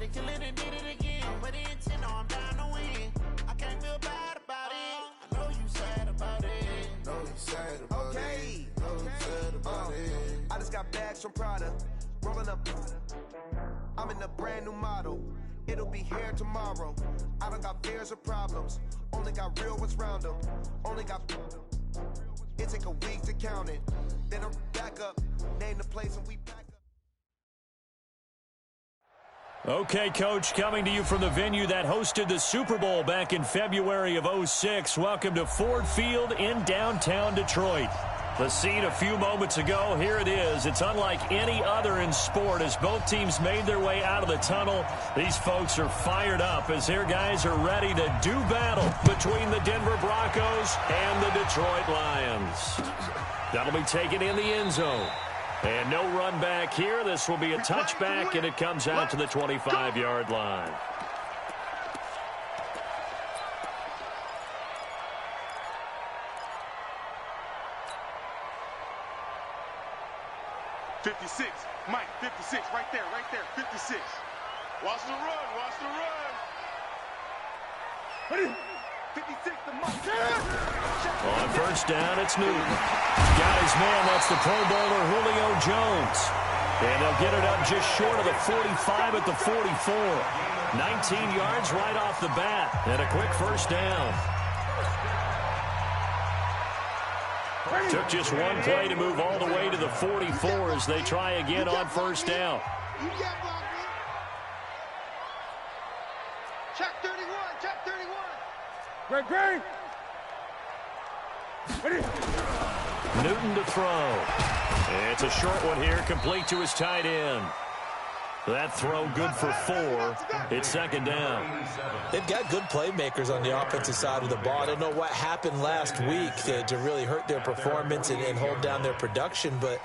had it, kill it, and did it again. I'm with the intent, no, I'm down to win. I can't feel bad about it. I know you sad about it. Know you sad about it. Know you sad about it. I just got bags from Prada, rolling up. I'm in a brand new model. It'll be here tomorrow. I don't got fears or problems. Only got real ones round them. Only got. It take a week to count it. Then I'm back up. Name the place and we back up. Okay, Coach, coming to you from the venue that hosted the Super Bowl back in February of '06. Welcome to Ford Field in downtown Detroit. The scene a few moments ago, here it is. It's unlike any other in sport as both teams made their way out of the tunnel. These folks are fired up as their guys are ready to do battle between the Denver Broncos and the Detroit Lions. That'll be taken in the end zone. And no run back here. This will be a touchback, and it comes out to the 25-yard line. 56, Mike, 56, right there, 56. Watch the run, watch the run. 56, the Mike. On first down, it's Newton. Got his man, that's the Pro Bowler Julio Jones. And they'll get it up just short of the 45 at the 44. 19 yards right off the bat, and a quick first down. Took just one play to move all the way to the 44 as they try again on first down. Check 31, check 31. Great. Newton to throw. It's a short one here, complete to his tight end. That throw good for 4. It's second down. They've got good playmakers on the offensive side of the ball. I don't know what happened last week to really hurt their performance and hold down their production, but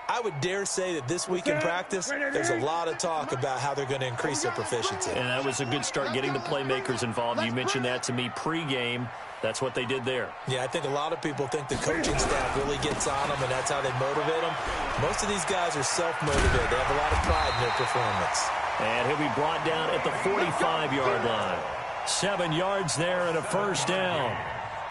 I would dare say that this week in practice, there's a lot of talk about how they're going to increase their proficiency. And that was a good start getting the playmakers involved. You mentioned that to me pregame. That's what they did there. Yeah, I think a lot of people think the coaching staff really gets on them, and that's how they motivate them. Most of these guys are self-motivated. They have a lot of pride in their performance. And he'll be brought down at the 45-yard line. 7 yards there and a first down.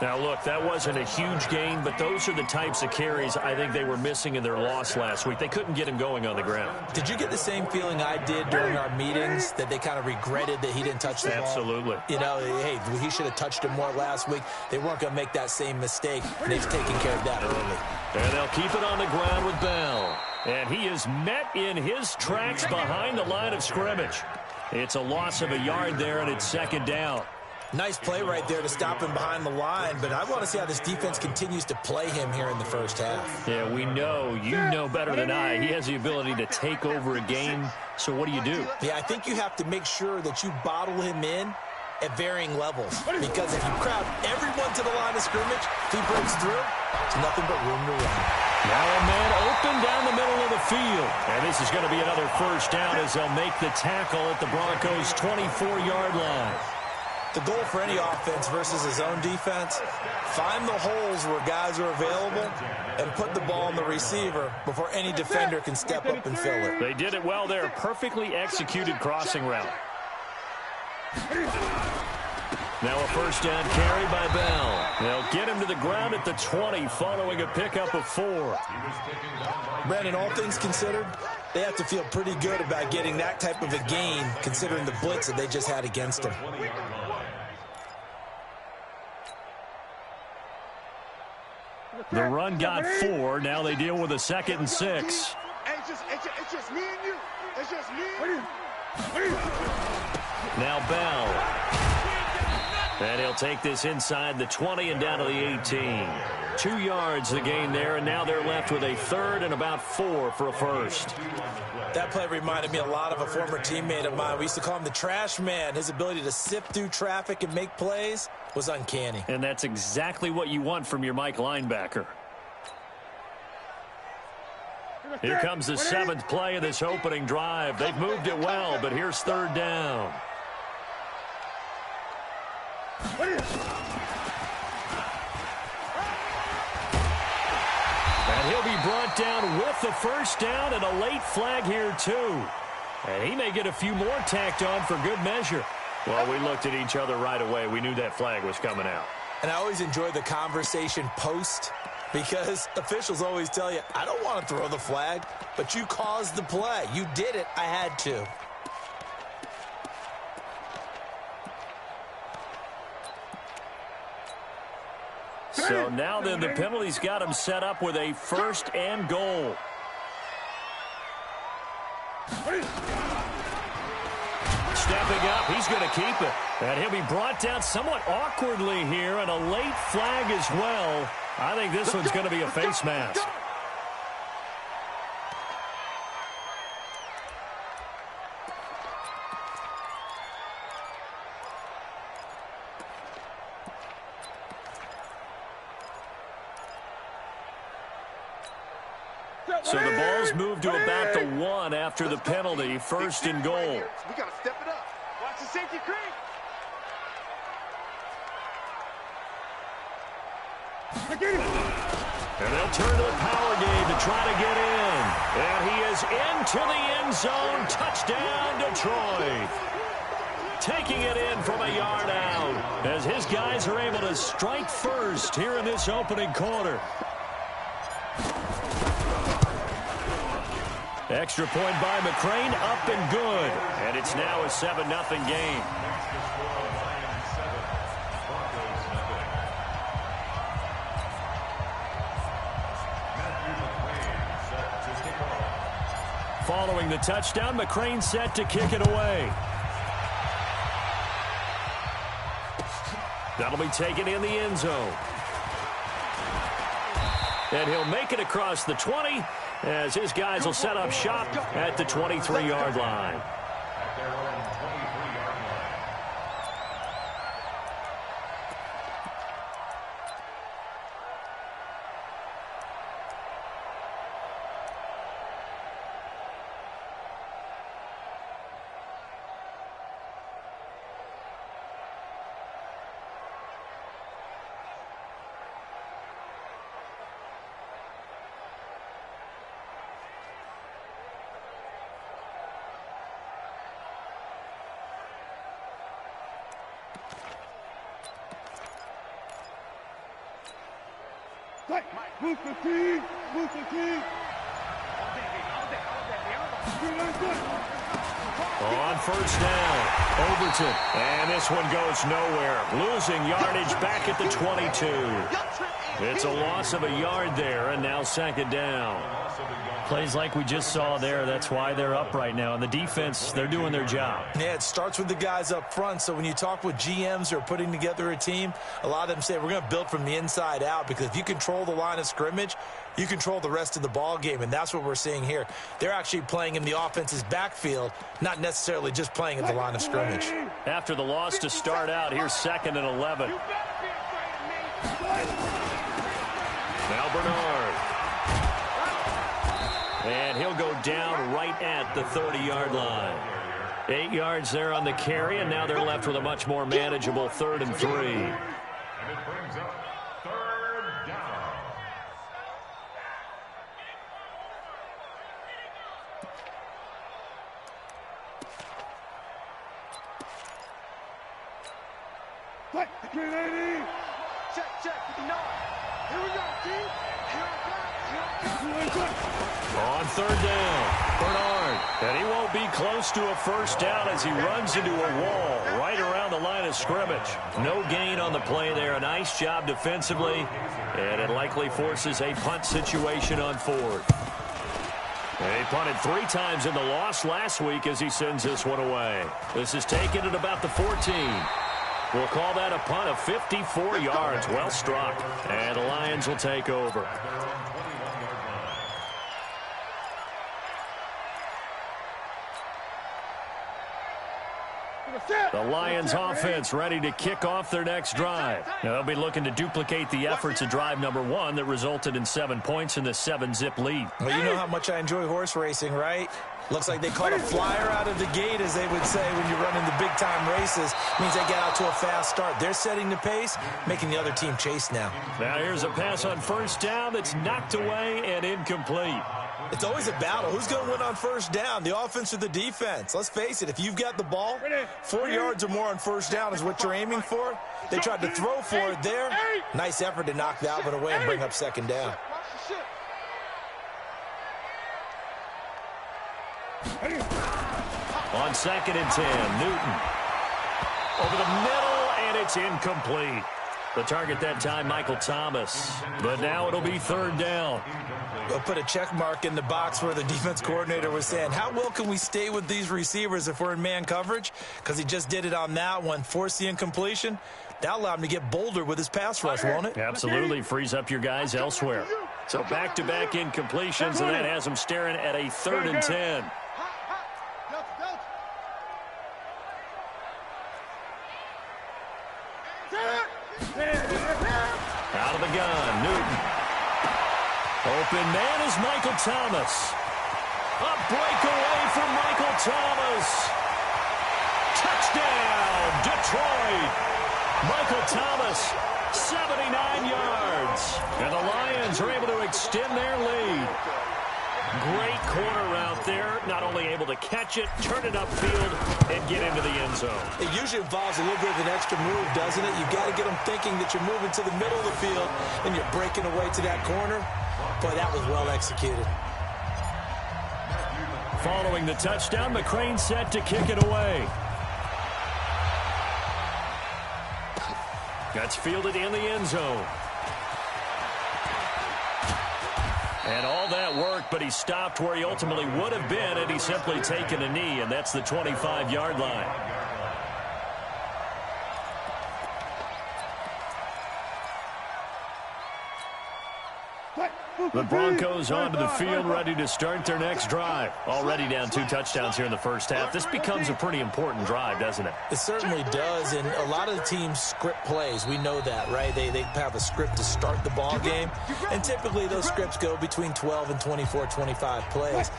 Now, look, that wasn't a huge gain, but those are the types of carries I think they were missing in their loss last week. They couldn't get him going on the ground. Did you get the same feeling I did during our meetings, that they kind of regretted that he didn't touch the ball? Absolutely. You know, hey, he should have touched him more last week. They weren't going to make that same mistake, and they've taken care of that early. And they'll keep it on the ground with Bell. And he is met in his tracks behind the line of scrimmage. It's a loss of a yard there, and it's second down. Nice play right there to stop him behind the line, but I want to see how this defense continues to play him here in the first half. Yeah, we know. You know better than I. He has the ability to take over a game, so what do you do? Yeah, I think you have to make sure that you bottle him in at varying levels, because if you crowd everyone to the line of scrimmage, if he breaks through, there's nothing but room to run. Now a man open down the middle of the field. And this is going to be another first down as they'll make the tackle at the Broncos' 24-yard line. The goal for any offense versus his own defense, find the holes where guys are available and put the ball in the receiver before any defender can step up and fill it. They did it well there. Perfectly executed crossing route. Now a first down carry by Bell. They'll get him to the ground at the 20 following a pickup of 4. Brandon, all things considered, they have to feel pretty good about getting that type of a gain considering the blitz that they just had against them. The run got 4. Now they deal with a 2nd and 6. It's just me and you. It's just me and you. Now Bell. And he'll take this inside the 20 and down to the 18. 2 yards the gain there, and now they're left with a 3rd and about 4 for a first. That play reminded me a lot of a former teammate of mine. We used to call him the trash man. His ability to sift through traffic and make plays was uncanny. And that's exactly what you want from your Mike linebacker. Here comes the 7th play of this opening drive. They've moved it well, but here's 3rd down. And he'll be brought down with the first down, and a late flag here too. And he may get a few more tacked on for good measure. Well, we looked at each other right away. We knew that flag was coming out. And I always enjoy the conversation post because officials always tell you, I don't want to throw the flag, but you caused the play. You did it. I had to. So now then the penalty's got him set up with a 1st and goal. Stepping up, he's going to keep it. And he'll be brought down somewhat awkwardly here, and a late flag as well. I think this one's going to be a face mask. So the ball's moved to about the 1 after the penalty, 1st and goal. We got to step it up. Watch the safety creep. And they'll turn to the power game to try to get in. And he is into the end zone. Touchdown, Detroit. Taking it in from a yard out as his guys are able to strike first here in this opening quarter. Extra point by McCrane, up and good. And it's now a 7-0 game. Following the touchdown, McCrane set to kick it away. That'll be taken in the end zone. And he'll make it across the 20 as his guys will set up shop at the 23-yard line. On 1st down, Overton. And this one goes nowhere. Losing yardage back at the 22. It's a loss of a yard there, and now 2nd down. Plays like we just saw there. That's why they're up right now. And the defense, they're doing their job. Yeah, it starts with the guys up front. So when you talk with GMs who are putting together a team, a lot of them say we're going to build from the inside out, because if you control the line of scrimmage, you control the rest of the ball game, and that's what we're seeing here. They're actually playing in the offense's backfield, not necessarily just playing at the line of scrimmage. After the loss to start out, here's 2nd and 11. Now Bernard. And he'll go down right at the 30-yard line. 8 yards there on the carry, and now they're left with a much more manageable 3rd and 3. And it brings up 3rd down. Check, check. You know it. Here we go, team. Here I On 3rd down, Bernard. And he won't be close to a 1st down as he runs into a wall right around the line of scrimmage. No gain on the play there. A nice job defensively, and it likely forces a punt situation on 4th. And he punted 3 times in the loss last week as he sends this one away. This is taken at about the 14. We'll call that a punt of 54 yards. Well struck. And the Lions will take over. The Lions offense ready to kick off their next drive. Now they'll be looking to duplicate the efforts of drive number 1 that resulted in 7 points in the 7-zip lead. Well, you know how much I enjoy horse racing, right? Looks like they caught a flyer out of the gate, as they would say when you're running the big-time races. Means they get out to a fast start. They're setting the pace, making the other team chase now. Now here's a pass on 1st down that's knocked away and incomplete. It's always a battle. Who's going to win on first down, the offense or the defense? Let's face it, if you've got the ball, 4 yards or more on first down is what you're aiming for. They tried to throw for it there. Nice effort to knock that one away and bring up second down. On 2nd and 10, Newton. Over the middle, and it's incomplete. The target that time, Michael Thomas. But now it'll be 3rd down. We'll put a check mark in the box where the defense coordinator was saying, how well can we stay with these receivers if we're in man coverage? Because he just did it on that one, forced the incompletion. That allowed him to get bolder with his pass rush, won't it? Absolutely, frees up your guys elsewhere. So back-to-back incompletions, and that has him staring at a 3rd and 10. Out of the gun, Newton. Open man is Michael Thomas. A breakaway for Michael Thomas. Touchdown, Detroit. Michael Thomas, 79 yards. And the Lions are able to extend their lead. Great corner route there. Not only able to catch it, turn it upfield, and get into the end zone. It usually involves a little bit of an extra move, doesn't it? You've got to get them thinking that you're moving to the middle of the field and you're breaking away to that corner. Boy, that was well executed. Following the touchdown, McCrane set to kick it away. That's fielded in the end zone. And all that work, but he stopped where he ultimately would have been had he simply taken a knee, and that's the 25-yard line. The Broncos onto the field, ready to start their next drive. Already down 2 touchdowns here in the first half. This becomes a pretty important drive, doesn't it? It certainly does, and a lot of the teams script plays. We know that, right? They have a script to start the ball game, and typically those scripts go between 12 and 24, 25 plays.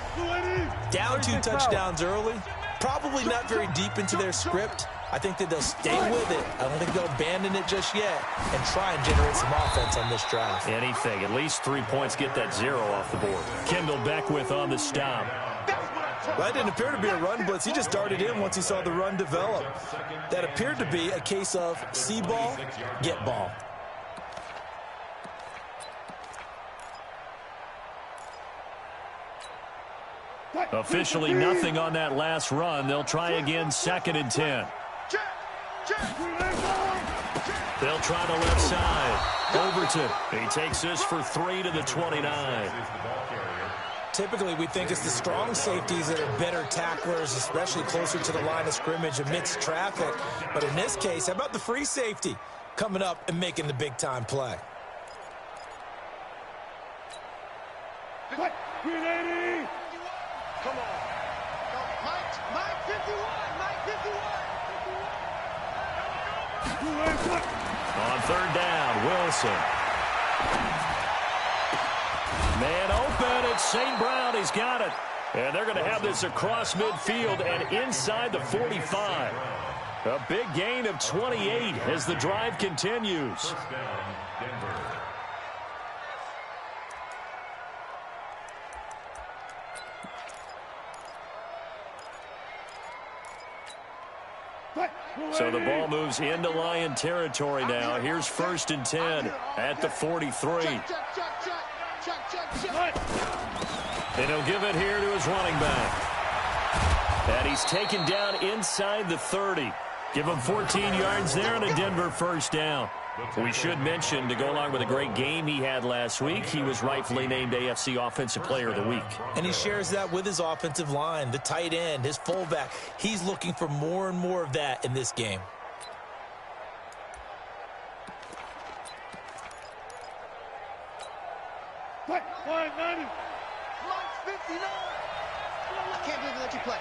Down 2 touchdowns early, probably not very deep into their script. I think that they'll stay with it. I don't think they'll abandon it just yet and try and generate some offense on this drive. Anything. At least 3 points, get that 0 off the board. Kendall Beckwith on the stop. That didn't appear to be a run blitz. He just darted in once he saw the run develop. That appeared to be a case of see ball, get ball. Officially nothing on that last run. They'll try again, 2nd and 10. They'll try the left side. Overton. He takes this for 3 to the 29. Typically, we think it's the strong safeties that are better tacklers, especially closer to the line of scrimmage amidst traffic. But in this case, how about the free safety coming up and making the big-time play? Come on. Mike 51. On 3rd down, Wilson. Man open, it's St. Brown. He's got it. And they're going to have this across midfield and inside the 45. A big gain of 28 as the drive continues. So the ball moves into Lion territory now. Here's 1st and 10 at the 43. And he'll give it here to his running back. And he's taken down inside the 30. Give him 14 yards there and a Denver 1st down. We should mention, to go along with a great game he had last week, he was rightfully named AFC Offensive Player of the Week. And he shares that with his offensive line, the tight end, his fullback. He's looking for more and more of that in this game. Mike 59. I can't believe they let you play.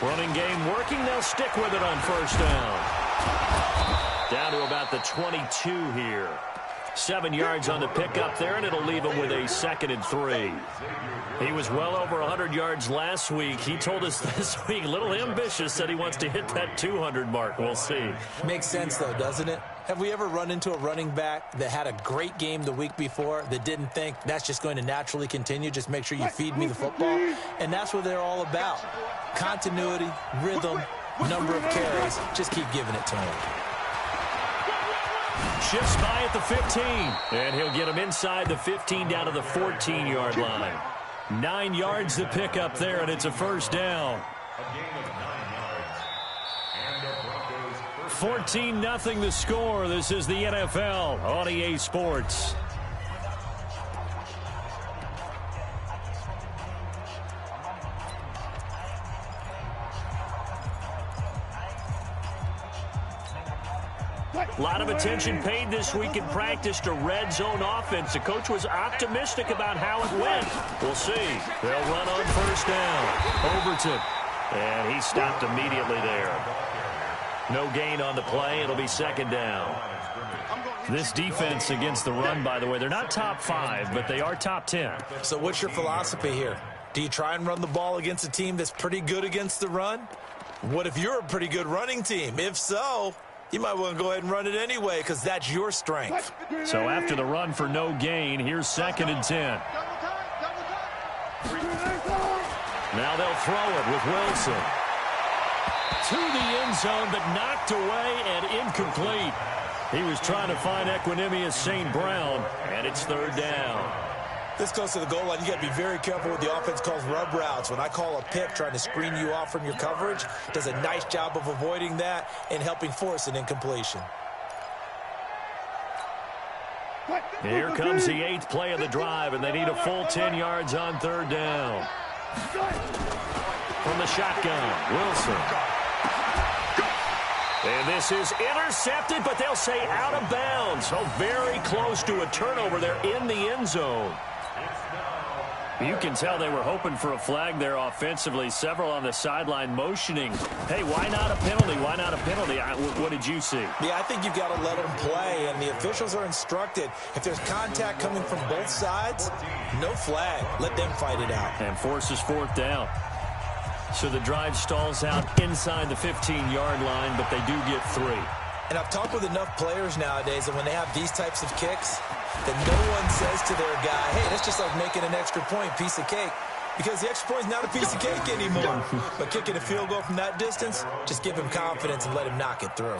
Running game working. They'll stick with it on 1st down. Down to about the 22 here. 7 yards on the pickup there, and it'll leave him with a 2nd and 3. He was well over 100 yards last week. He told us this week, a little ambitious, said he wants to hit that 200 mark. We'll see. Makes sense, though, doesn't it? Have we ever run into a running back that had a great game the week before that didn't think that's just going to naturally continue? Just make sure you feed me the football. And that's what they're all about. Continuity, rhythm, number of carries. Just keep giving it to him. Shifts by at the 15. And he'll get him inside the 15 down to the 14-yard line. 9 yards to pick up there, and it's a first down. 14-0 the score. This is the NFL on EA Sports. A lot of attention paid this week in practice to red zone offense. The coach was optimistic about how it went. We'll see. They'll run on first down. Overton. And he stopped immediately there. No gain on the play. It'll be second down. This defense against the run, by the way, they're not top 5, but they are top 10. So what's your philosophy here? Do you try and run the ball against a team that's pretty good against the run? What if you're a pretty good running team? If so, you might want to go ahead and run it anyway because that's your strength. So after the run for no gain, here's 2nd and 10. Now they'll throw it with Wilson. To the end zone, but knocked away and incomplete. He was trying to find Equanimous St. Brown, and it's 3rd down. This close to the goal line, you got to be very careful with the offense calls rub routes. When I call a pick trying to screen you off from your coverage, does a nice job of avoiding that and helping force an incompletion. Here comes the 8th play of the drive, and they need a full 10 yards on 3rd down. From the shotgun, Wilson. And this is intercepted, but they'll say out of bounds. So very close to a turnover there in the end zone. You can tell they were hoping for a flag there offensively. Several on the sideline motioning. Hey, why not a penalty? Why not a penalty? What did you see? Yeah, I think you've got to let them play, and the officials are instructed. If there's contact coming from both sides, no flag. Let them fight it out. And forces 4th down. So the drive stalls out inside the 15-yard line, but they do get 3. And I've talked with enough players nowadays that when they have these types of kicks, that no one says to their guy, hey, that's just like making an extra point, piece of cake. Because the extra point is not a piece of cake anymore. But kicking a field goal from that distance, just give him confidence and let him knock it through.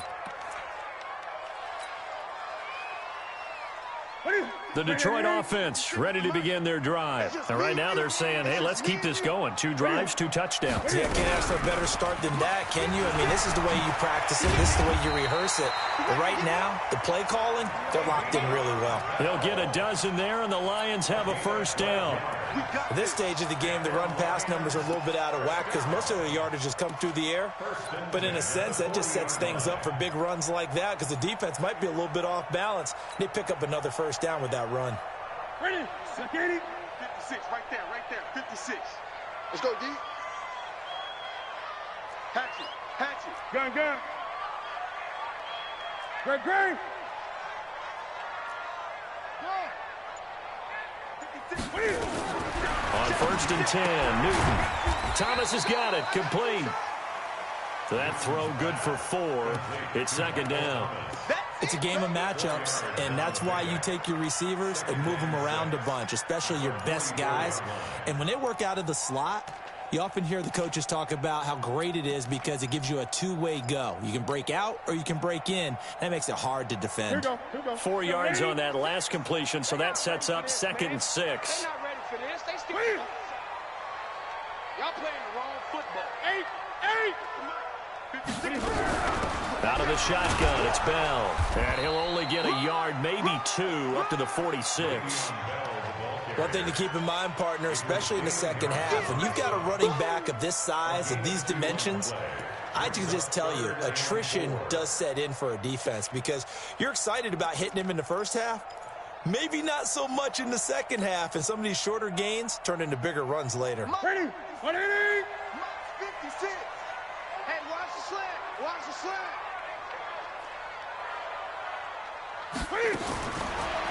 The Detroit offense ready to begin their drive. And right now they're saying, hey, let's keep this going. 2 drives, 2 touchdowns. Yeah, can't ask for a better start than that, can you? I mean, this is the way you practice it. This is the way you rehearse it. But right now, the play calling, they're locked in really well. They'll get a dozen there, and the Lions have a first down. At this stage of the game, the run-pass numbers are a little bit out of whack because most of their yardage has come through the air. But in a sense, that just sets things up for big runs like that because the defense might be a little bit off balance. They pick up another first down with that run. Ready? 56, right there, 56. Let's go, D. Hatchet. Gun. Great. On 1st and 10, Newton. Thomas has got it, complete. That throw good for 4. It's 2nd down. It's a game of matchups, and that's why you take your receivers and move them around a bunch, especially your best guys. And when they work out of the slot, you often hear the coaches talk about how great it is because it gives you a two-way go. You can break out or you can break in. That makes it hard to defend. Here we go. 4 yards on that last completion, so that sets up 2nd and 6. They're not ready for this. They still y'all playing the wrong football. 8. Out of the shotgun, it's Bell. And he'll only get a yard, maybe 2, up to the 46. One thing to keep in mind, partner, especially in the second half, when you've got a running back of this size, of these dimensions, I can just tell you, attrition does set in for a defense because you're excited about hitting him in the first half, maybe not so much in the second half, and some of these shorter gains turn into bigger runs later. Ready? 180. 56. Hey, watch the slant.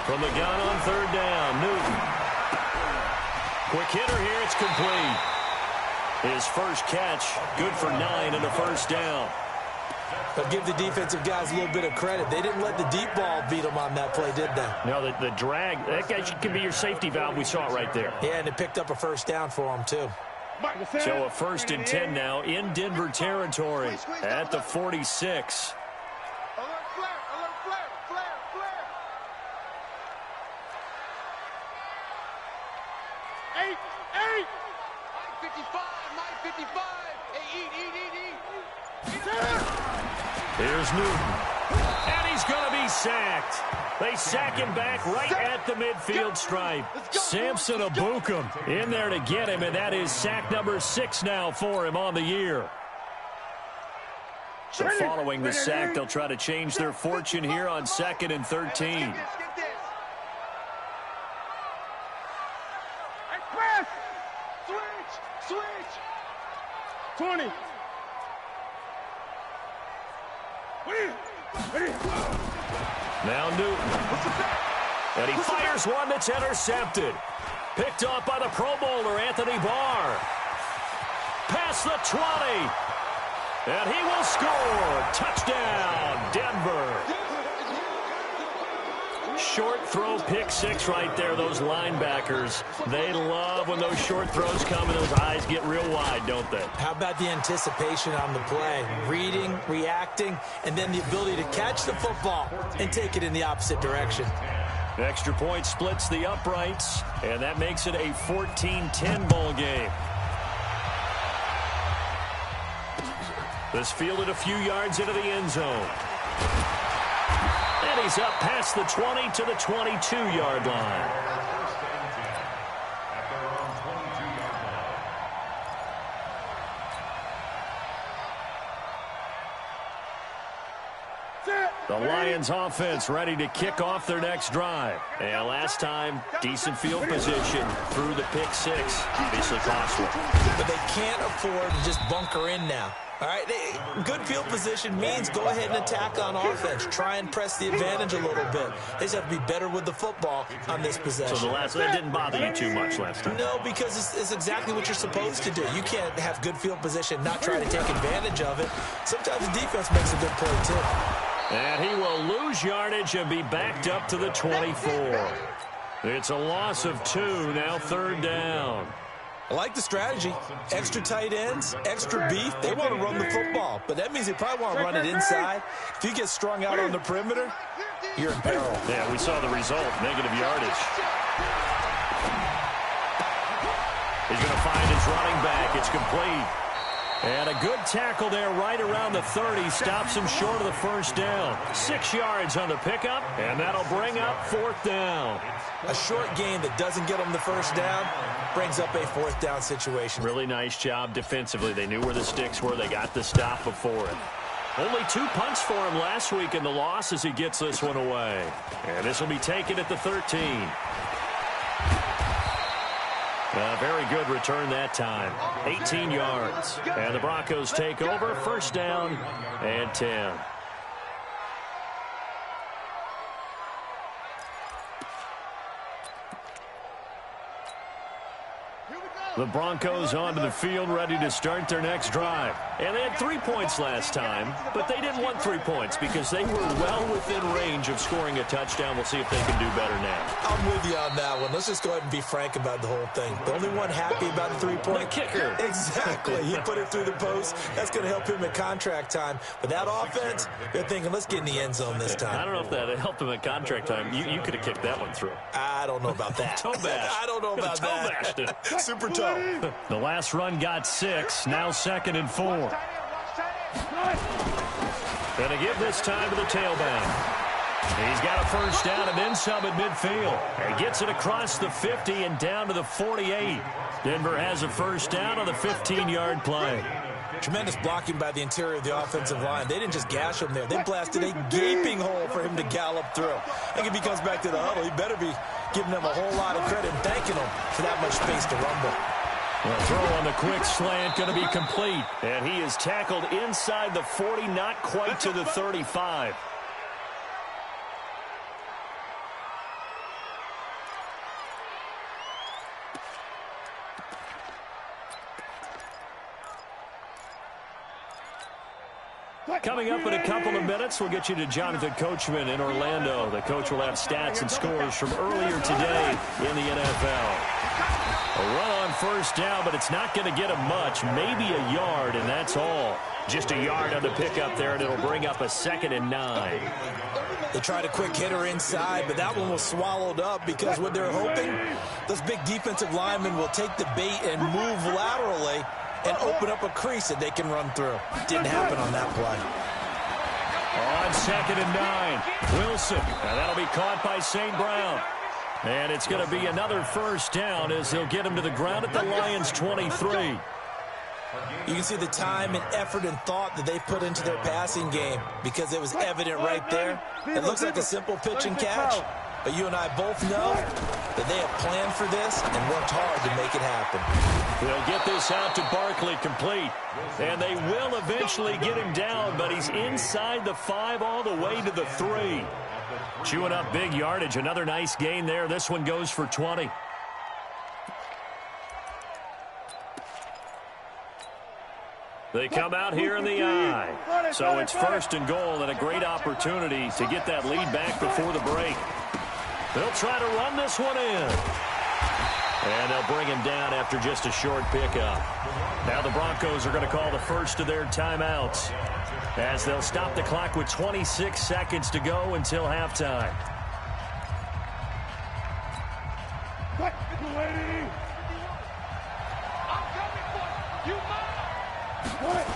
From the gun on 3rd down, Newton. Quick hitter here, it's complete. His first catch, good for 9 and a first down. But give the defensive guys a little bit of credit. They didn't let the deep ball beat them on that play, did they? No, the drag, that guy could be your safety valve. We saw it right there. Yeah, and it picked up a first down for them, too. So a 1st and 10 now in Denver territory at the 46. Alert flare, flare, flare. 8. Mike 55. Hey, eat. Here's Newton. And he's going to be sacked. They sack him back right at the midfield stripe. Samson Abukum in there to get him, and that is sack number 6 now for him on the year. So following the sack, they'll try to change their fortune here on 2nd and 13. Get press. Switch. 20. Now Newton. And he fires one that's intercepted. Picked off by the Pro Bowler, Anthony Barr. Past the 20. And he will score. Touchdown, Denver. Short throw, pick 6 right there. Those linebackers, they love when those short throws come and those eyes get real wide, don't they? How about the anticipation on the play? Reading, reacting, and then the ability to catch the football and take it in the opposite direction. Extra point splits the uprights, and that makes it a 14-10 ball game. This fielded a few yards into the end zone. And he's up past the 20 to the 22-yard line. The Lions offense ready to kick off their next drive. And last time, decent field position through the pick 6. Obviously costly. But they can't afford to just bunker in now. All right, good field position means go ahead and attack on offense. Try and press the advantage a little bit. They just have to be better with the football on this possession. So that didn't bother you too much last time? No, because it's exactly what you're supposed to do. You can't have good field position, not try to take advantage of it. Sometimes the defense makes a good play, too. And he will lose yardage and be backed up to the 24. It's a loss of 2, now 3rd down. I like the strategy. Extra tight ends, extra beef. They want to run the football, but that means they probably want to run it inside. If you get strung out on the perimeter, you're in peril. Yeah, we saw the result, negative yardage. He's going to find his running back. It's complete. And a good tackle there right around the 30. Stops him short of the first down. 6 yards on the pickup, and that'll bring up 4th down. A short gain that doesn't get them the first down brings up a 4th down situation. Really nice job defensively. They knew where the sticks were. They got the stop before it. Only 2 punts for him last week in the loss as he gets this one away. And this will be taken at the 13. A very good return that time. 18 yards. And the Broncos take over. 1st down and 10. The Broncos onto the field, ready to start their next drive. And they had 3 points last time, but they didn't want 3 points because they were well within range of scoring a touchdown. We'll see if they can do better now. I'm with you on that one. Let's just go ahead and be frank about the whole thing. The only one happy about the 3-point kicker. Exactly. He put it through the post. That's going to help him at contract time. But that offense, they're thinking, let's get in the end zone this time. I don't know if that helped him at contract time. You could have kicked that one through. I don't know about that. Toe bash. I don't know about that. Toe bashed it. Super toe. The last run got 6. Now 2nd and 4. Going to give this time to the tailback. He's got a first down and then some at midfield. And gets it across the 50 and down to the 48. Denver has a first down on the 15-yard play. Tremendous blocking by the interior of the offensive line. They didn't just gash him there. They blasted a gaping hole for him to gallop through. I think if he comes back to the huddle, he better be giving them a whole lot of credit and thanking them for that much space to rumble. The throw on the quick slant going to be complete. And he is tackled inside the 40, not quite to the 35. Coming up in a couple of minutes, we'll get you to Jonathan Coachman in Orlando. The coach will have stats and scores from earlier today in the NFL. A run on first down, but it's not going to get him much. Maybe a yard, and that's all. Just a yard on the pickup there, and it'll bring up a 2nd and 9. They tried a quick hitter inside, but that one was swallowed up because what they're hoping, those big defensive linemen will take the bait and move laterally and open up a crease that they can run through. Didn't happen on that play. On 2nd and 9, Wilson. And that'll be caught by St. Brown. And it's going to be another first down as they'll get him to the ground at the Lions' 23. You can see the time and effort and thought that they put into their passing game because it was evident right there. It looks like a simple pitch and catch, but you and I both know that they have planned for this and worked hard to make it happen. They'll get this out to Barkley complete, and they will eventually get him down, but he's inside the 5 all the way to the 3. Chewing up big yardage. Another nice gain there. This one goes for 20. They come out here in the I. So it's 1st and goal and a great opportunity to get that lead back before the break. They'll try to run this one in. And they'll bring him down after just a short pickup. Now the Broncos are going to call the first of their timeouts as they'll stop the clock with 26 seconds to go until halftime.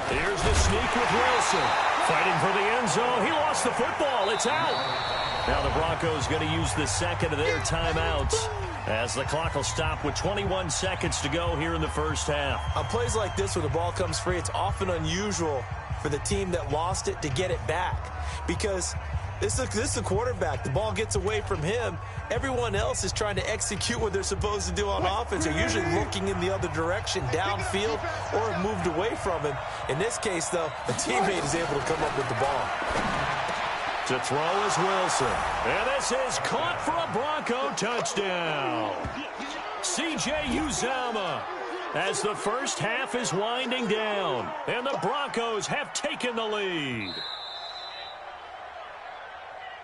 Here's the sneak with Wilson. Fighting for the end zone. He lost the football. It's out. Now the Broncos going to use the 2nd of their timeouts as the clock will stop with 21 seconds to go here in the first half. On plays like this where the ball comes free, it's often unusual for the team that lost it to get it back because this is a quarterback. The ball gets away from him. Everyone else is trying to execute what they're supposed to do on offense. They're usually looking in the other direction, downfield, or have moved away from him. In this case, though, a teammate is able to come up with the ball. To throw is Wilson. And this is caught for a Bronco touchdown. C.J. Uzomah as the first half is winding down. And the Broncos have taken the lead.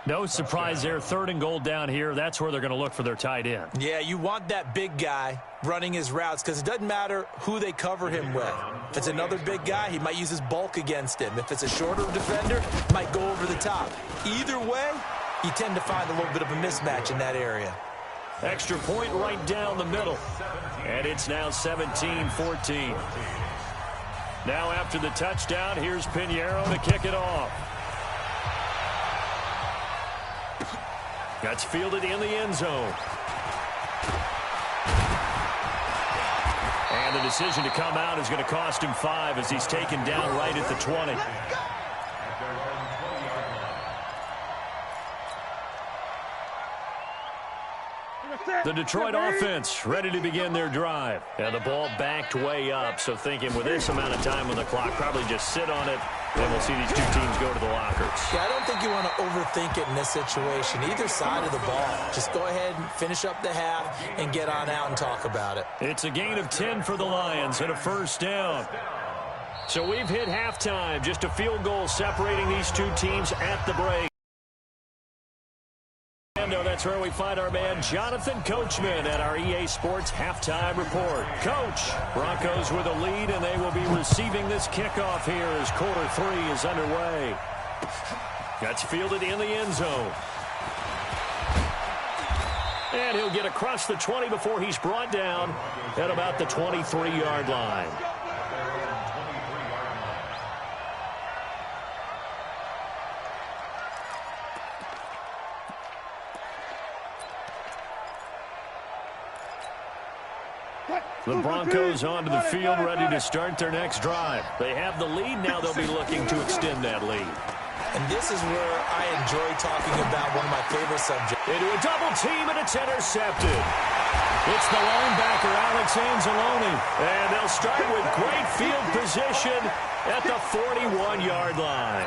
No surprise there. 3rd and goal down here. That's where they're going to look for their tight end. Yeah, you want that big guy running his routes because it doesn't matter who they cover him with. If it's another big guy, he might use his bulk against him. If it's a shorter defender, he might go over the top. Either way, you tend to find a little bit of a mismatch in that area. Extra point right down the middle. And it's now 17-14. Now after the touchdown, here's Pinheiro to kick it off. That's fielded in the end zone. And the decision to come out is going to cost him 5 as he's taken down right at the 20. The Detroit offense ready to begin their drive. And the ball backed way up, so thinking with this amount of time on the clock, probably just sit on it, and we'll see these two teams go to the lockers. Yeah, I don't think you want to overthink it in this situation. Either side of the ball. Just go ahead and finish up the half and get on out and talk about it. It's a gain of 10 for the Lions and a first down. So we've hit halftime. Just a field goal separating these two teams at the break. That's where we find our man Jonathan Coachman at our EA Sports Halftime Report. Coach, Broncos with a lead, and they will be receiving this kickoff here as quarter 3 is underway. That's fielded in the end zone. And he'll get across the 20 before he's brought down at about the 23-yard line. The Broncos onto the field, ready to start their next drive. They have the lead. Now they'll be looking to extend that lead. And this is where I enjoy talking about one of my favorite subjects. Into a double team, and it's intercepted. It's the linebacker, Alex Anzalone. And they'll start with great field position at the 41-yard line.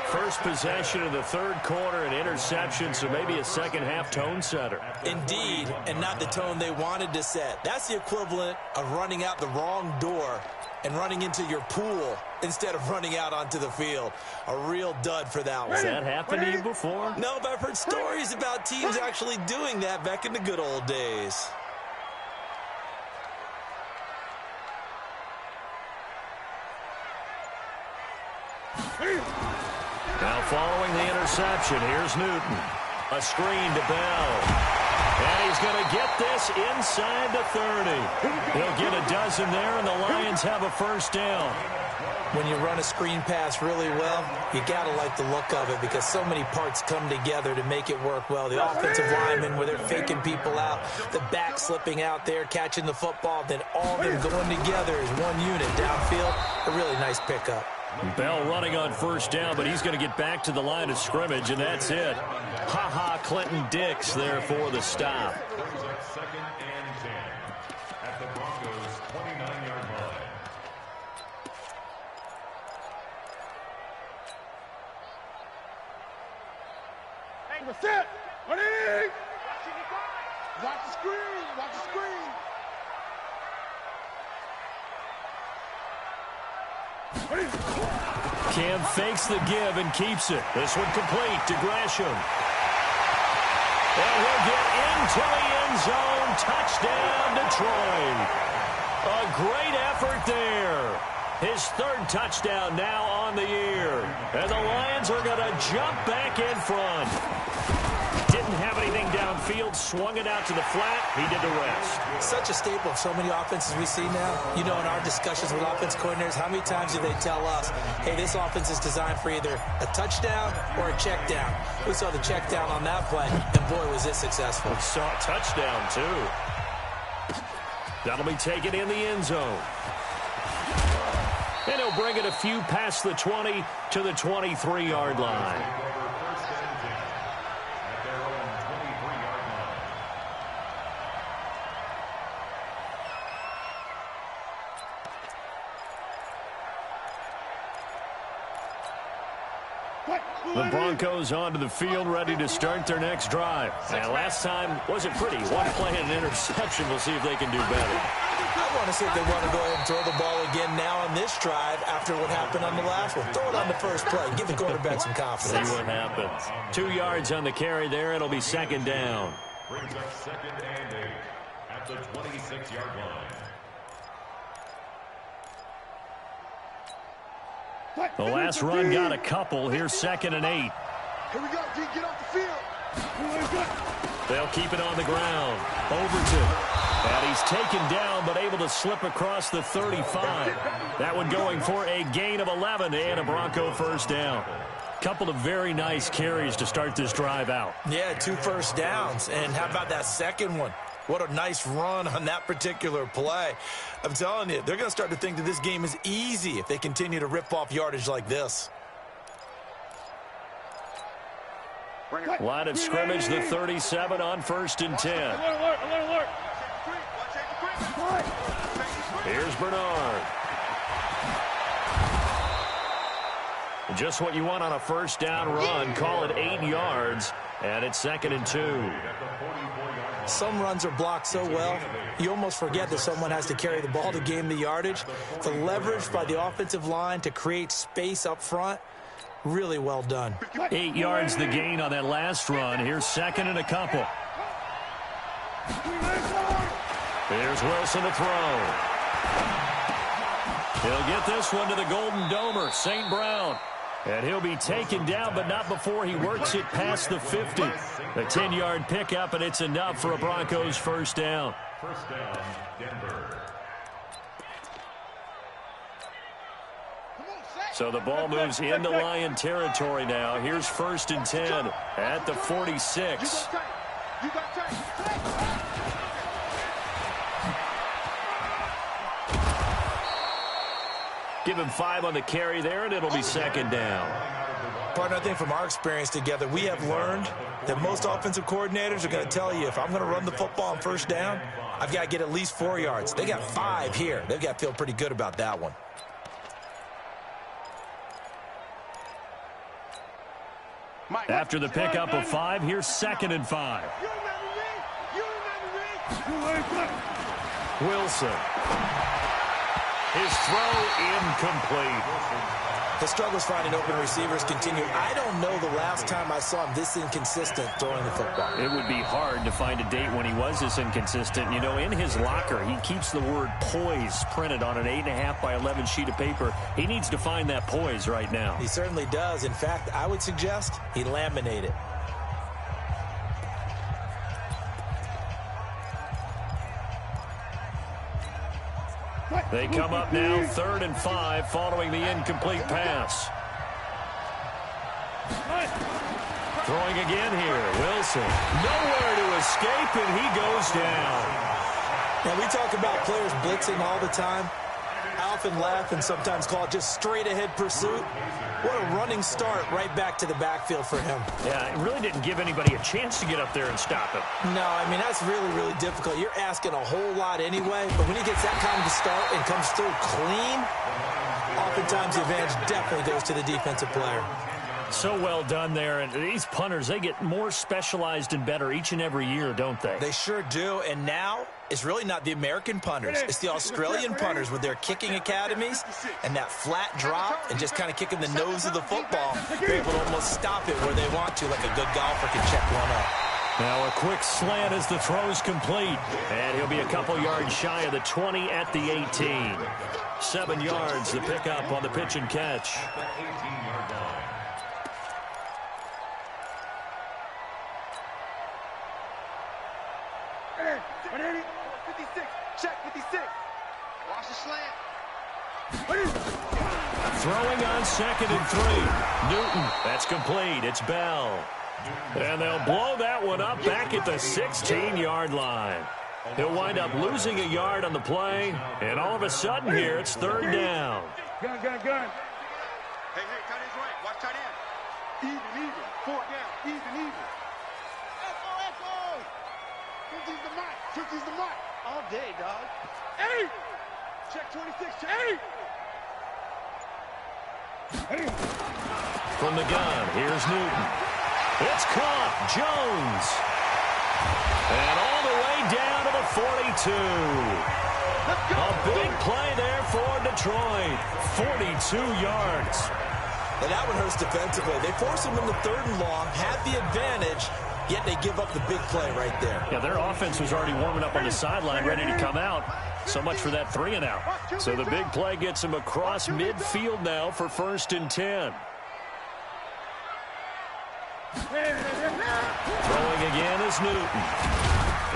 First possession of the third quarter, an interception, so maybe a second-half tone setter. Indeed, and not the tone they wanted to set. That's the equivalent of running out the wrong door and running into your pool instead of running out onto the field. A real dud for that one. Has that happened to you before? No, but I've heard stories about teams actually doing that back in the good old days. Now following the interception, here's Newton. A screen to Bell. And he's going to get this inside the 30. He'll get a dozen there, and the Lions have a first down. When you run a screen pass really well, you got to like the look of it because so many parts come together to make it work well. The offensive linemen, where they're faking people out, the back slipping out there, catching the football, then all of them going together as one unit downfield. A really nice pickup. Bell running on first down, but he's going to get back to the line of scrimmage, and that's it. Ha-ha, Clinton Dix there for the stop. Second and 10 at the Broncos' 29-yard line. Hey, we're set. Ready? Watch the screen. Watch the screen. Cam fakes the give and keeps it. This one complete to Gresham. And he'll get into the end zone. Touchdown, Detroit. A great effort there. His third touchdown now on the year. And the Lions are going to jump back in front. Didn't have anything downfield, swung it out to the flat. He did the rest. Such a staple of so many offenses we see now. You know, in our discussions with offense coordinators, how many times do they tell us, hey, this offense is designed for either a touchdown or a check down. We saw the check down on that play, and boy, was it successful. We saw a touchdown, too. That'll be taken in the end zone. And he'll bring it a few past the 20 to the 23-yard line. The Broncos onto the field, ready to start their next drive. Now, last time wasn't pretty. One play and an interception. We'll see if they can do better. I want to see if they want to go ahead and throw the ball again now on this drive after what happened on the last one. Throw it on the first play. Give the quarterback some confidence. See what happens. 2 yards on the carry there. It'll be second down. Brings up second and 8 at the 26-yard line. The last run got a couple. Here's second and 8. Here we go, D. Get off the field. They'll keep it on the ground. Overton. And he's taken down, but able to slip across the 35. That one going for a gain of 11 and a Bronco first down. Couple of very nice carries to start this drive out. Yeah, 2 first downs. And how about that second one? What a nice run on that particular play. I'm telling you, they're going to start to think that this game is easy if they continue to rip off yardage like this. Line of scrimmage, the 37 on first and 10. Alert. Here's Bernard. Just what you want on a first down run. Call it 8 yards, and it's second and 2. Some runs are blocked so well, you almost forget that someone has to carry the ball to gain the yardage. The leverage by the offensive line to create space up front, really well done. 8 yards the gain on that last run. Here's second and a couple. Here's Wilson to throw. He'll get this one to the Golden Domer, St. Brown. And he'll be taken down, but not before he works it past the 50. A 10-yard pickup, and it's enough for a Broncos first down. First down, Denver. So the ball moves into Lion territory now. Here's first and 10 at the 46. Give him 5 on the carry there, and it'll be second down. Partner, I think from our experience together, we have learned that most offensive coordinators are going to tell you, if I'm going to run the football on first down, I've got to get at least 4 yards. They got 5 here. They've got to feel pretty good about that one. After the pickup of 5, here's second and 5. Wilson. His throw incomplete. The struggles finding open receivers continue. I don't know the last time I saw him this inconsistent throwing the football. It would be hard to find a date when he was this inconsistent. You know, in his locker, he keeps the word poise printed on an 8.5 by 11 sheet of paper. He needs to find that poise right now. He certainly does. In fact, I would suggest he laminate it. They come up now 3rd and 5 following the incomplete pass. Throwing again here. Wilson. Nowhere to escape, and he goes down. Now, we talk about players blitzing all the time. I often laugh and sometimes call it just straight-ahead pursuit. What a running start right back to the backfield for him. Yeah, it really didn't give anybody a chance to get up there and stop him. No, I mean, that's really, really difficult. You're asking a whole lot anyway, but when he gets that kind of a start and comes through clean, oftentimes the advantage definitely goes to the defensive player. So well done there. And these punters, they get more specialized and better each and every year, don't they? They sure do. And now it's really not the American punters. It's the Australian punters with their kicking academies and that flat drop and just kind of kicking the nose of the football. They're able to almost stop it where they want to, like a good golfer can check one up. Now a quick slant as the throw's complete. And he'll be a couple yards shy of the 20 at the 18. 7 yards, the pickup on the pitch and catch. Watch the slant. Throwing on 2nd and 3. Newton, that's complete. It's Bell. And they'll blow that one up back at the 16-yard line. He'll wind up losing a yard on the play, and all of a sudden here, it's 3rd down. Gun. Hey, tight end's right. Watch tight end. Even. 4th down. Even. Echo. Twitches the mic. All day, dog. 8. Check 26. Check 8. From the gun, here's Newton. It's caught. Jones. And all the way down to the 42. A big play there for Detroit. 42 yards. And that one hurts defensively. They force him into 3rd and long, have the advantage, yet they give up the big play right there. Yeah, their offense was already warming up on the sideline, ready to come out. So much for that 3 and out. So the big play gets him across midfield now for 1st and 10. Throwing again is Newton.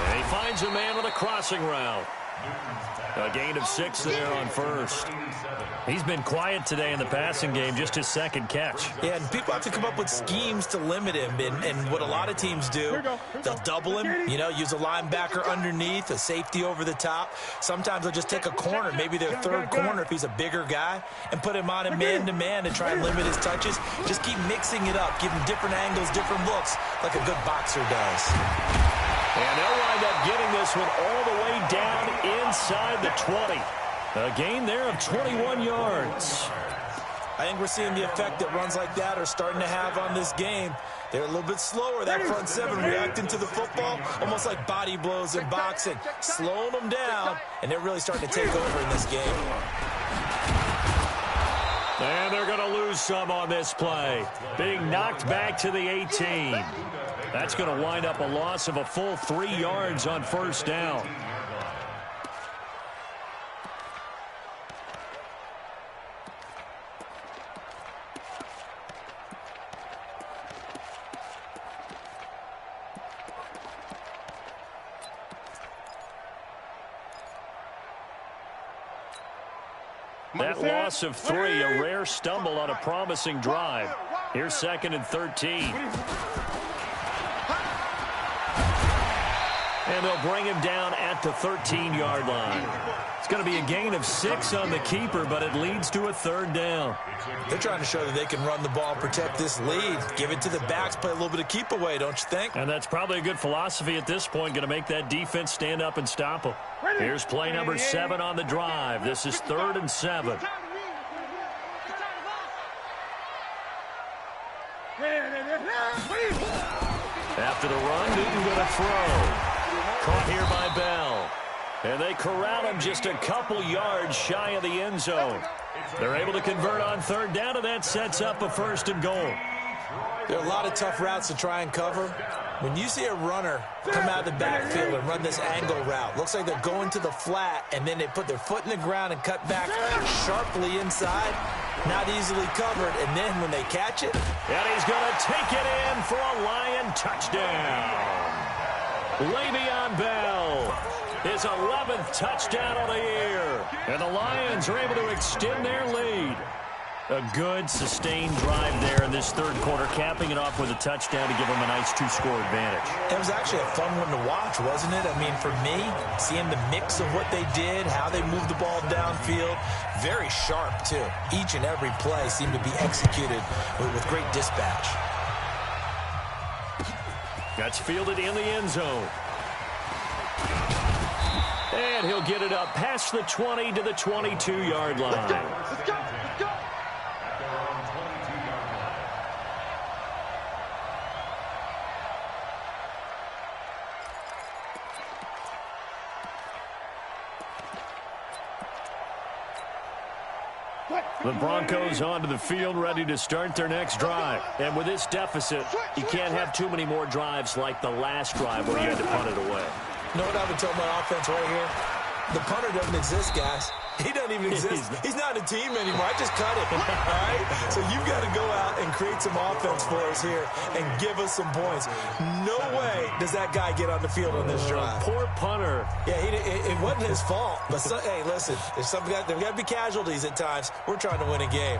And he finds a man with a crossing route. A gain of 6 there on 1st. He's been quiet today in the passing game, just his 2nd catch. Yeah, and people have to come up with schemes to limit him. And what a lot of teams do, they'll double him, use a linebacker underneath, a safety over the top. Sometimes they'll just take a corner, maybe their 3rd corner if he's a bigger guy, and put him on a man-to-man to try and limit his touches. Just keep mixing it up, give him different angles, different looks, like a good boxer does. And they'll wind up getting this one all the way down inside the 20. A gain there of 21 yards. I think we're seeing the effect that runs like that are starting to have on this game. They're a little bit slower, that front 7 reacting to the football, almost like body blows in boxing, slowing them down, and they're really starting to take over in this game. And they're going to lose some on this play. Being knocked back to the 18. That's going to wind up a loss of a full 3 yards on 1st down. That loss of 3, a rare stumble on a promising drive. Here's 2nd and 13. And they'll bring him down at the 13-yard line. It's going to be a gain of 6 on the keeper, but it leads to a 3rd down. They're trying to show that they can run the ball and protect this lead. Give it to the backs, play a little bit of keep away, don't you think? And that's probably a good philosophy at this point, going to make that defense stand up and stop them. Here's play number 7 on the drive. This is 3rd and 7. After the run, Newton going to throw. Caught here by Bell. And they corral him just a couple yards shy of the end zone. They're able to convert on third down, and that sets up a 1st and goal. There are a lot of tough routes to try and cover. When you see a runner come out of the backfield and run this angle route, looks like they're going to the flat, and then they put their foot in the ground and cut back sharply inside. Not easily covered, and then when they catch it. And he's going to take it in for a Lion touchdown. Le'Veon Bell, his 11th touchdown of the year. And the Lions are able to extend their lead. A good, sustained drive there in this third quarter, capping it off with a touchdown to give them a nice 2-score advantage. It was actually a fun one to watch, wasn't it? I mean, for me, seeing the mix of what they did, how they moved the ball downfield, very sharp, too. Each and every play seemed to be executed with great dispatch. That's fielded in the end zone. And he'll get it up past the 20 to the 22-yard line. Let's go. Let's go. Let's go. The Broncos onto the field, ready to start their next drive. And with this deficit, you can't have too many more drives like the last drive where you had to punt it away. You know what I've been telling my offense right here? The punter doesn't exist, guys. He doesn't even exist. He's not a team anymore. I just cut him. All right? So you've got to go out and create some offense for us here and give us some points. No way does that guy get on the field on this drive. Poor punter. Yeah, it wasn't his fault. But, hey, listen, there's got to be casualties at times. We're trying to win a game.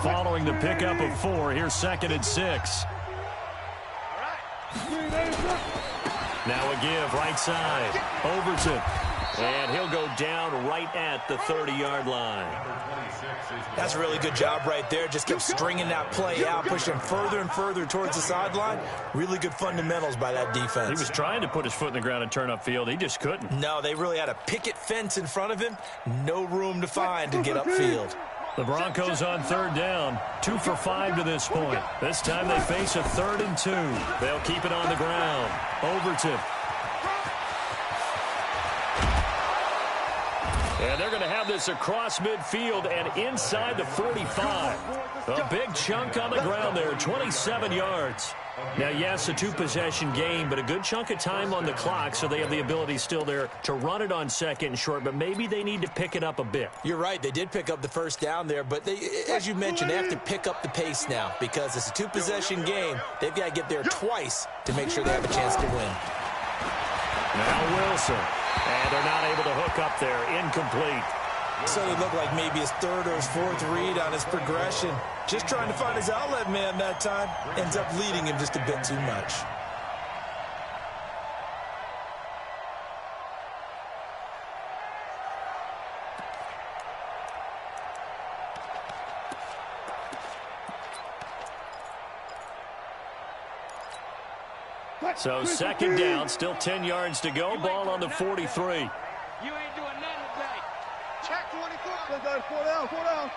Following the pickup of 4, here's 2nd and 6. Now a give, right side. Overton. And he'll go down right at the 30-yard line. That's a really good job right there. Just kept stringing that play out, pushing further and further towards the sideline. Really good fundamentals by that defense. He was trying to put his foot in the ground and turn upfield. He just couldn't. No, they really had a picket fence in front of him. No room to find to get upfield. The Broncos on third down, 2 for 5 to this point. This time they face a 3rd and 2. They'll keep it on the ground. Overton. And they're going to have this across midfield and inside the 45. A big chunk on the ground there, 27 yards. Now, yes, a 2-possession game, but a good chunk of time on the clock, so they have the ability still there to run it on 2nd and short, but maybe they need to pick it up a bit. You're right. They did pick up the first down there, but they, as you mentioned, they have to pick up the pace now because it's a 2-possession game. They've got to get there twice to make sure they have a chance to win. Now Wilson. And they're not able to hook up there. Incomplete. So it looked like maybe his 3rd or his 4th read on his progression. Just trying to find his outlet man that time. Ends up leading him just a bit too much. So 2nd down, still 10 yards to go. Ball on the 43. You ain't doing nothing today. Check 24. Let's go. 4 down. 4 down.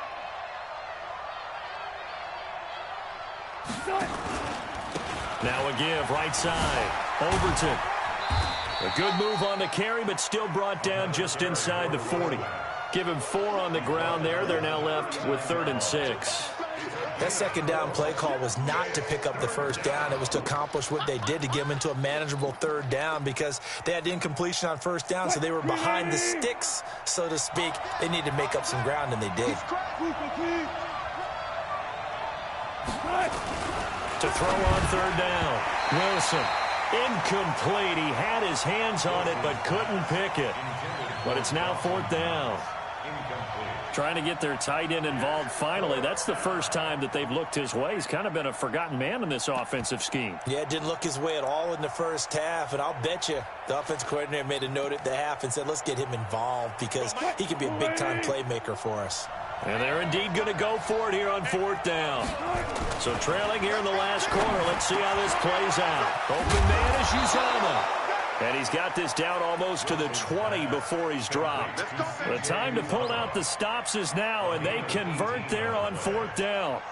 Now a give, right side. Overton. A good move on the carry, but still brought down just inside the 40. Give him 4 on the ground there. They're now left with 3rd and 6. That 2nd down play call was not to pick up the 1st down. It was to accomplish what they did to get them into a manageable 3rd down because they had incompletion on 1st down, so they were behind the sticks, so to speak. They needed to make up some ground, and they did. To throw on 3rd down. Wilson. Incomplete. He had his hands on it, but couldn't pick it. But it's now 4th down. Trying to get their tight end involved finally. That's the first time that they've looked his way. He's kind of been a forgotten man in this offensive scheme. Yeah, it didn't look his way at all in the first half, and I'll bet you the offense coordinator made a note at the half and said, let's get him involved because he can be a big-time playmaker for us. And they're indeed going to go for it here on 4th down. So trailing here in the last quarter. Let's see how this plays out. Open man is Uzomah. And he's got this down almost to the 20 before he's dropped. The time to pull out the stops is now, and they convert there on 4th down.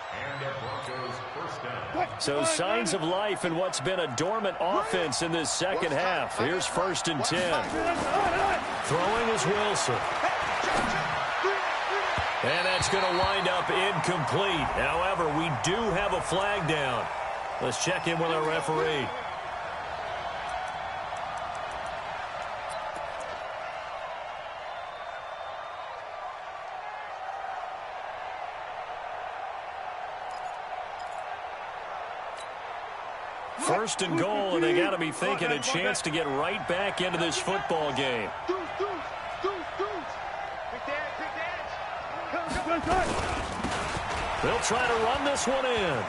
So signs of life in what's been a dormant offense in this second half. Here's 1st and 10. Throwing is Wilson. And that's going to wind up incomplete. However, we do have a flag down. Let's check in with our referee. First and goal, and they got to be thinking a chance to get right back into this football game. They'll try to run this one in.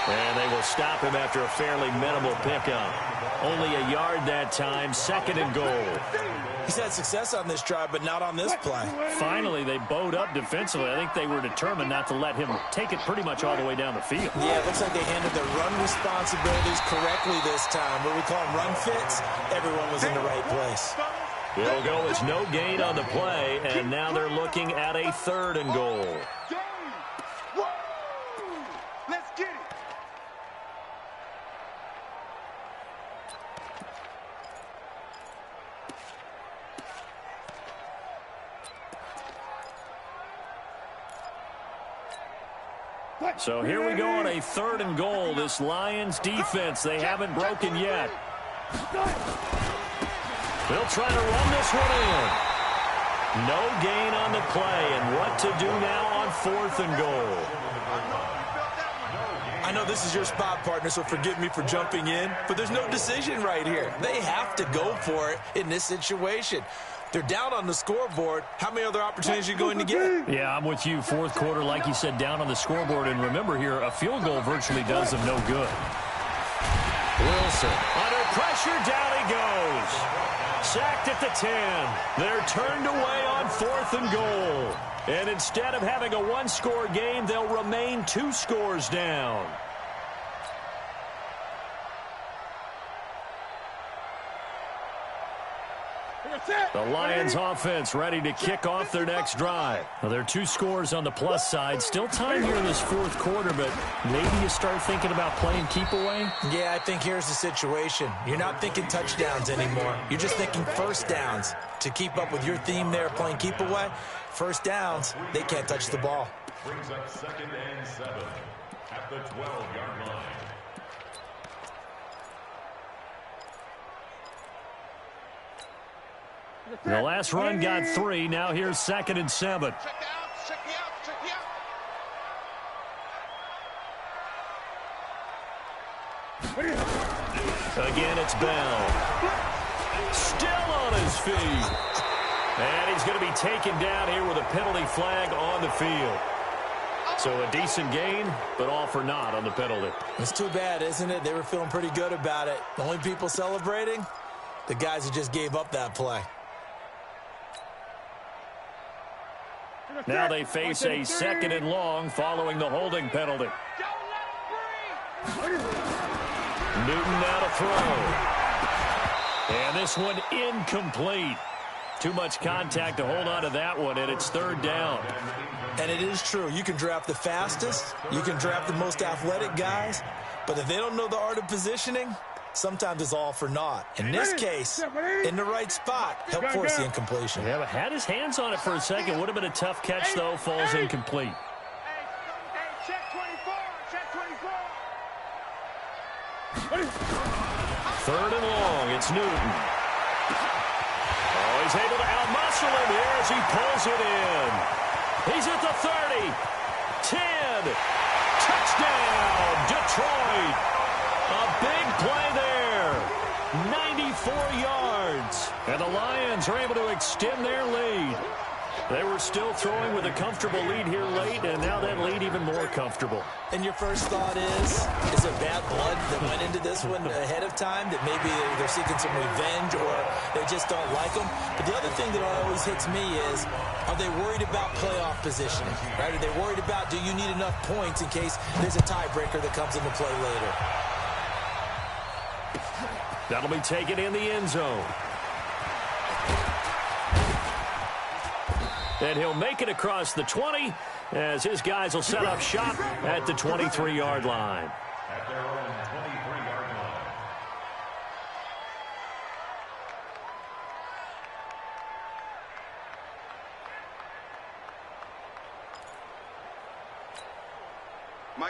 And they will stop him after a fairly minimal pickup. Only a yard that time, 2nd and goal. He's had success on this drive, but not on this play. Finally, they bowed up defensively. I think they were determined not to let him take it pretty much all the way down the field. Yeah, it looks like they handled their run responsibilities correctly this time. What we call them run fits, everyone was in the right place. It'll go as no gain on the play, and now they're looking at a 3rd and goal. Let's get it. So here we go on a 3rd and goal. This Lions defense, they haven't broken yet. They'll try to run this one in. No gain on the play, and what to do now on 4th and goal. I know this is your spot, partner, so forgive me for jumping in, but there's no decision right here. They have to go for it in this situation. They're down on the scoreboard. How many other opportunities are you going to get? Yeah, I'm with you. 4th quarter, like you said, down on the scoreboard. And remember here, a field goal virtually does them no good. Wilson, under pressure, down he goes. Sacked at the 10. They're turned away on 4th and goal. And instead of having a 1-score game, they'll remain 2 scores down. The Lions offense ready to kick off their next drive. Well, there are 2 scores on the plus side. Still time here in this 4th quarter, but maybe you start thinking about playing keep away? Yeah, I think here's the situation. You're not thinking touchdowns anymore. You're just thinking 1st downs. To keep up with your theme there, playing keep away, 1st downs, they can't touch the ball. Brings up 2nd and 7 at the 12-yard line. The last run got 3. Now here's 2nd and 7. Check you out. Again, it's Bell. Still on his feet. And he's going to be taken down here with a penalty flag on the field. So a decent gain, but all for naught on the penalty. It's too bad, isn't it? They were feeling pretty good about it. The only people celebrating, the guys who just gave up that play. Now they face a 2nd and long following the holding penalty. Newton now to throw. And this one incomplete. Too much contact to hold on to that one, and it's 3rd down. And it is true. You can draft the fastest. You can draft the most athletic guys. But if they don't know the art of positioning, sometimes it's all for naught. In this case, in the right spot, help force the incompletion. Yeah, but had his hands on it for a second. Would have been a tough catch, though. Falls incomplete. Hey, check 24. Check 24. 3rd and long. It's Newton. Oh, he's able to outmuscle him here as he pulls it in. He's at the 30. 10. Touchdown, Detroit. A big play there. 94 yards. And the Lions are able to extend their lead. They were still throwing with a comfortable lead here late, and now that lead even more comfortable. And your first thought is it bad blood that went into this one ahead of time, that maybe they're seeking some revenge or they just don't like them? But the other thing that always hits me is, are they worried about playoff positioning? Right? Are they worried about, do you need enough points in case there's a tiebreaker that comes into play later? That'll be taken in the end zone. And he'll make it across the 20 as his guys will set up shop at the 23-yard line. At their own 23-yard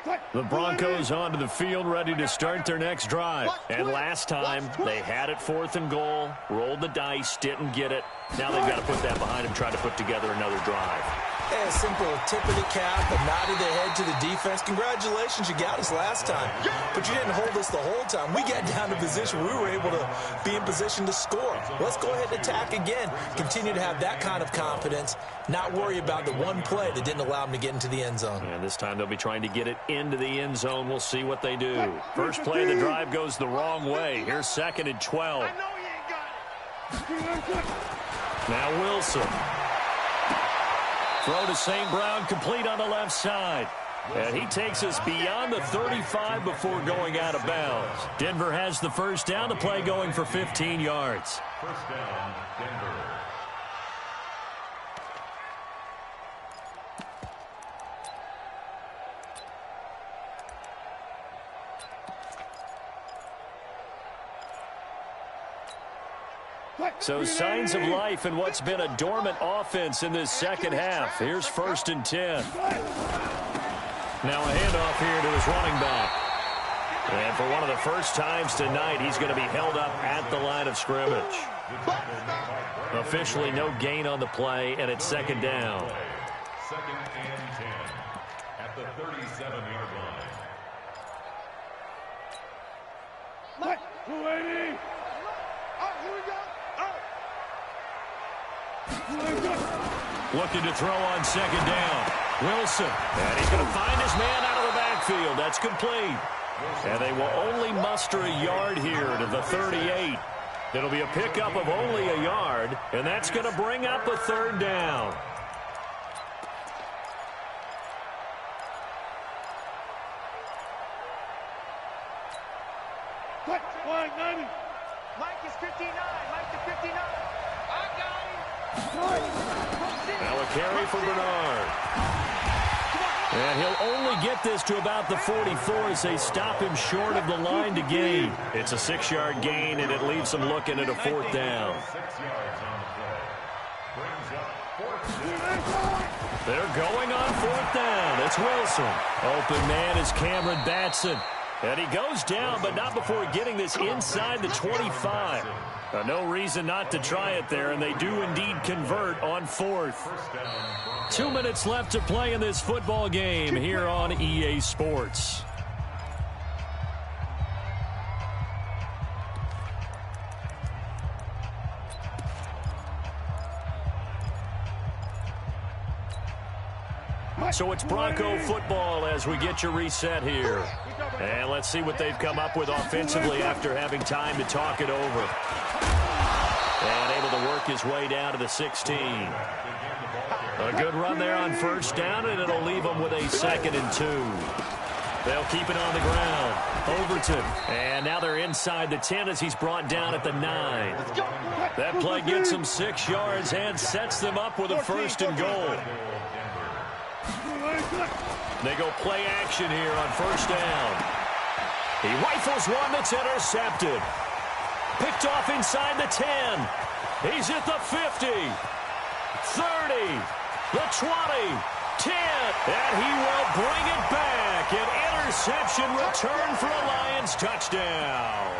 line. The Broncos onto the field ready to start their next drive. And last time, they had it 4th and goal, rolled the dice, didn't get it. Now they've got to put that behind them, try to put together another drive. A simple tip of the cap, a nod of the head to the defense. Congratulations, you got us last time. But you didn't hold us the whole time. We got down to position. We were able to be in position to score. Let's go ahead and attack again. Continue to have that kind of confidence. Not worry about the one play that didn't allow them to get into the end zone. And this time they'll be trying to get it into the end zone. We'll see what they do. First play of the drive goes the wrong way. Here's 2nd and 12. I know you ain't got it. Now Wilson. Throw to St. Brown, complete on the left side. And he takes us beyond the 35 before going out of bounds. Denver has the first down. The play going for 15 yards. First down, Denver. So signs of life in what's been a dormant offense in this second half. Here's 1st and 10. Now a handoff here to his running back. And for one of the first times tonight, he's going to be held up at the line of scrimmage. Officially no gain on the play, and it's 2nd down. 2nd and 10 at the 37-yard line. 280. Here we go. Looking to throw on 2nd down. Wilson. And he's going to find his man out of the backfield. That's complete. And they will only muster a yard here to the 38. It'll be a pickup of only a yard, and that's going to bring up a 3rd down. Mike is 59. Mike to 59. I got him. Now a carry for Bernard. And he'll only get this to about the 44 as they stop him short of the line to gain. It's a 6-yard gain, and it leaves them looking at a 4th down. 6 yards on the play. Brings up 4th. They're going on 4th down. It's Wilson. Open man is Cameron Batson. And he goes down, but not before getting this inside the 25. No reason not to try it there, and they do indeed convert on 4th. 2 minutes left to play in this football game here on EA Sports. So it's Bronco football as we get your reset here. And let's see what they've come up with offensively after having time to talk it over. And able to work his way down to the 16. A good run there on 1st down, and it'll leave them with a 2nd and 2. They'll keep it on the ground. Overton. And now they're inside the 10 as he's brought down at the 9. That play gets them 6 yards and sets them up with a 1st and goal. They go play action here on 1st down. He rifles one that's intercepted. Picked off inside the 10. He's at the 50, 30, the 20, 10. And he will bring it back. An interception return for a Lions touchdown.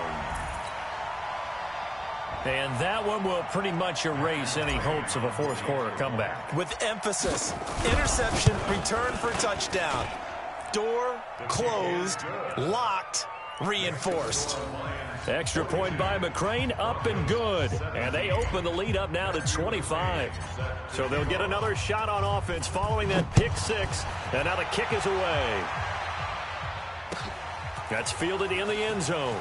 And that one will pretty much erase any hopes of a 4th quarter comeback. With emphasis, interception, return for a touchdown. Door closed, locked, reinforced. Extra point by McCrane, up and good. And they open the lead up now to 25. So they'll get another shot on offense following that pick 6. And now the kick is away. That's fielded in the end zone.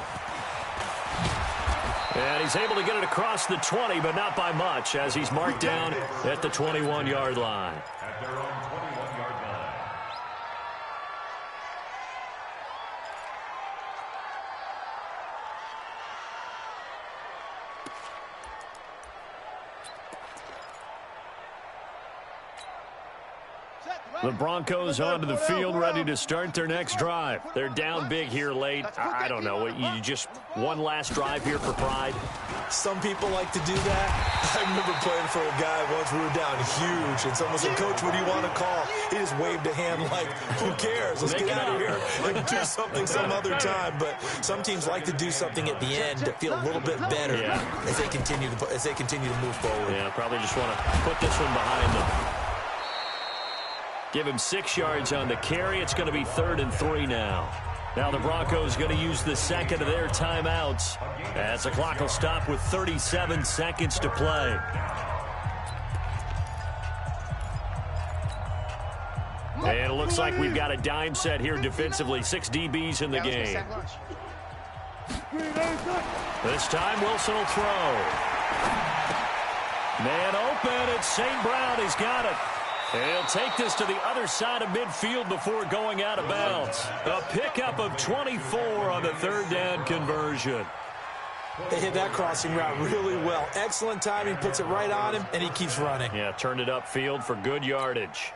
And he's able to get it across the 20, but not by much, as he's marked down at the 21-yard line. At their own 21-yard line. The Broncos onto the field, ready to start their next drive. They're down big here late. I don't know. You just one last drive here for pride? Some people like to do that. I remember playing for a guy once. We were down huge, and someone said, "Coach, what do you want to call?" He just waved a hand like, "Who cares? Let's get out of here and do something some other time." But some teams like to do something at the end to feel a little bit better as they continue to move forward. Yeah, probably just want to put this one behind them. Give him 6 yards on the carry. It's going to be 3rd and 3 now. Now the Broncos going to use the second of their timeouts as the clock will stop with 37 seconds to play. And it looks like we've got a dime set here defensively. 6 DBs in the game. This time Wilson will throw. Man open. It's St. Brown. He's got it. He'll take this to the other side of midfield before going out of bounds. A pickup of 24 on the 3rd down conversion. They hit that crossing route really well. Excellent timing, puts it right on him, and he keeps running. Yeah, turned it upfield for good yardage.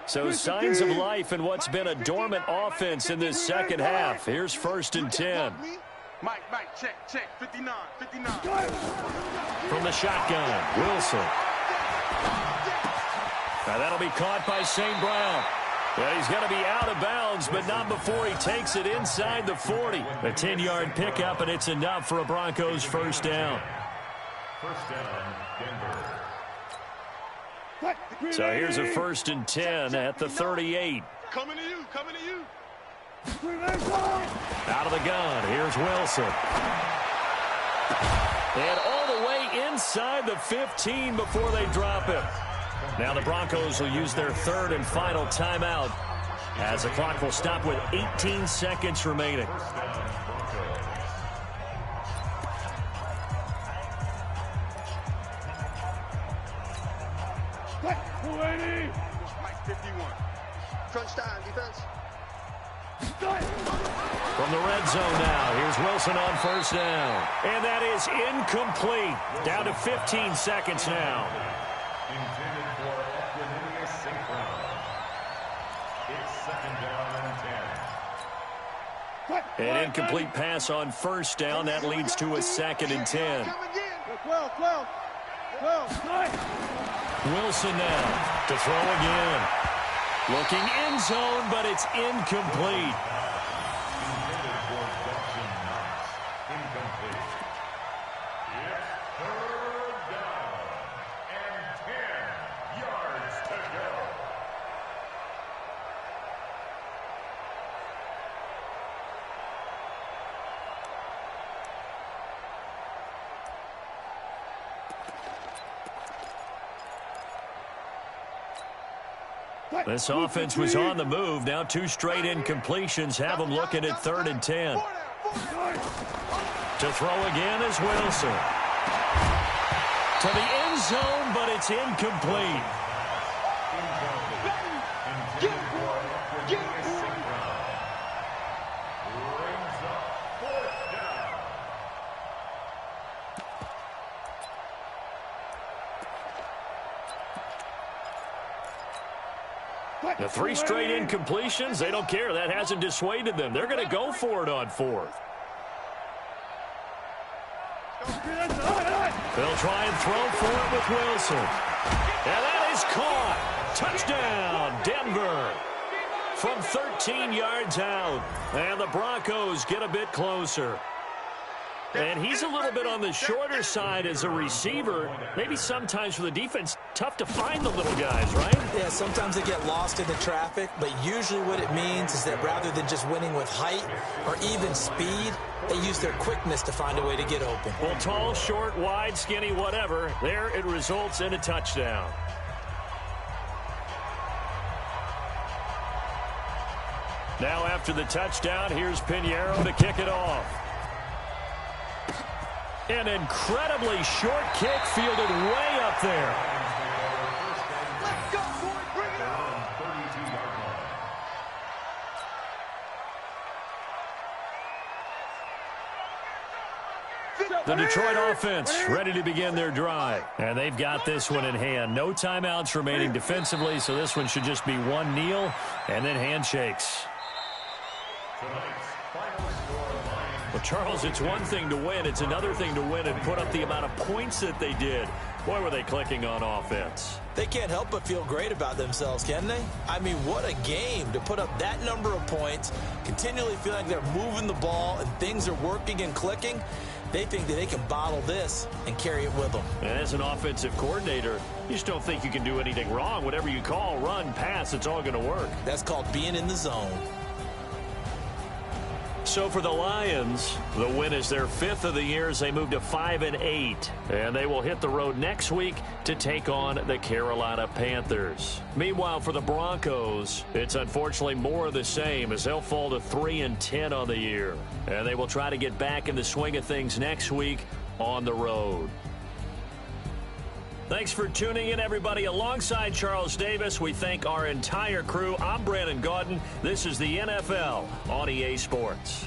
So signs of life in what's been a dormant offense in this second half. Here's 1st and 10. Mike, check, 59. From the shotgun, Wilson. Now that'll be caught by St. Brown. Well, he's going to be out of bounds, but not before he takes it inside the 40. A 10-yard pickup, and it's enough for a Broncos 1st down. First down, Denver. So here's a 1st and 10 at the 38. Coming to you. Out of the gun, here's Wilson. And all the way inside the 15 before they drop him. Now the Broncos will use their 3rd and final timeout as the clock will stop with 18 seconds remaining. Mike 51. Crunch time, defense. From the red zone now, here's Wilson on 1st down. And that is incomplete. Down to 15 seconds now. Intended for Equanimeous St. Brown. It's 2nd down and 10. An incomplete pass on 1st down. That leads to a 2nd and 10. 12. Wilson now to throw again. Looking end zone, but it's incomplete. Intended for Dawson Knox. Incomplete. It's 3rd down and 10 yards to go. This offense was on the move. Now 2 straight incompletions have them looking at 3rd and 10. To throw again is Wilson. To the end zone, but it's incomplete. Intended for Equanimeous St. Brown. Brings up 4th down. The 3 straight incompletions, they don't care. That hasn't dissuaded them. They're going to go for it on 4th. They'll try and throw for it with Wilson. And that is caught. Touchdown, Denver. From 13 yards out. And the Broncos get a bit closer. And he's a little bit on the shorter side as a receiver. Maybe sometimes for the defense, tough to find the little guys, right? Yeah, sometimes they get lost in the traffic, but usually what it means is that rather than just winning with height or even speed, they use their quickness to find a way to get open. Well, tall, short, wide, skinny, whatever, there it results in a touchdown. Now after the touchdown, here's Pinheiro to kick it off. An incredibly short kick fielded way up there. Let's go, boy. Bring it on. 32-yard line. The Detroit offense ready to begin their drive. And they've got this one in hand. No timeouts remaining defensively, so this one should just be one kneel and then handshakes. Well, Charles, it's one thing to win. It's another thing to win and put up the amount of points that they did. Boy, were they clicking on offense. They can't help but feel great about themselves, can they? I mean, what a game to put up that number of points, continually feel like they're moving the ball and things are working and clicking. They think that they can bottle this and carry it with them. And as an offensive coordinator, you just don't think you can do anything wrong. Whatever you call, run, pass, it's all going to work. That's called being in the zone. So for the Lions, the win is their 5th of the year as they move to 5-8. And they will hit the road next week to take on the Carolina Panthers. Meanwhile, for the Broncos, it's unfortunately more of the same as they'll fall to 3-10 on the year. And they will try to get back in the swing of things next week on the road. Thanks for tuning in, everybody. Alongside Charles Davis, we thank our entire crew. I'm Brandon Gaudin. This is the NFL on EA Sports.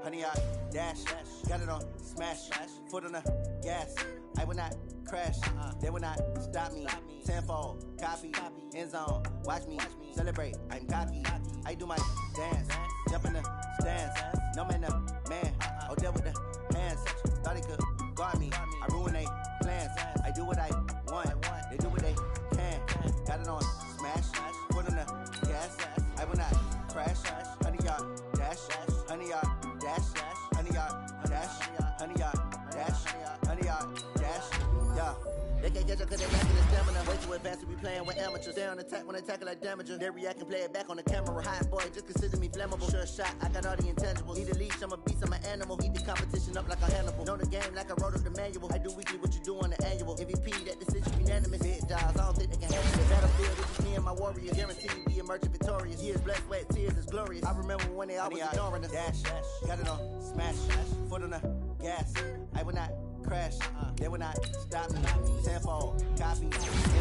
Honey, I dash, got it on smash, foot on the gas. I will not crash, they will not stop me. Tenfold, copy, end zone, watch me celebrate. I'm cocky, I do my dance, jump in the stands. No man, oh, deal with the hands. Thought he could guard me, I ruin they plans. I do what I want, they do what they can. Got it on smash, foot on the gas. I will not crash, honey, y'all dash, honey, y'all dash, honey, y'all dash, honey, y'all dash, honey, y'all dash, yeah. They can't catch up cause they lacking the stamina. Way too advanced to be playing with amateurs. Stay on attack when I tackle like damager. They react and play it back on the camera. Hot boy, just consider me flammable. Sure shot, I got all the intangibles. Need a leash, I'm a beast, I'm an animal. Eat the competition up like a Hannibal. Know the game like I wrote up the manual. I do weekly what you do on the annual. MVP, that decision unanimous. Big dials, I don't think they can handle the battlefield. It's just me and my warriors. Guaranteed we emerging victorious. Years, blood, sweat, tears is glorious. I remember when they always ignoring us. Dash, got it on smash, foot on the gas. I will not crash, they will not stop me. Tenfold, copy, end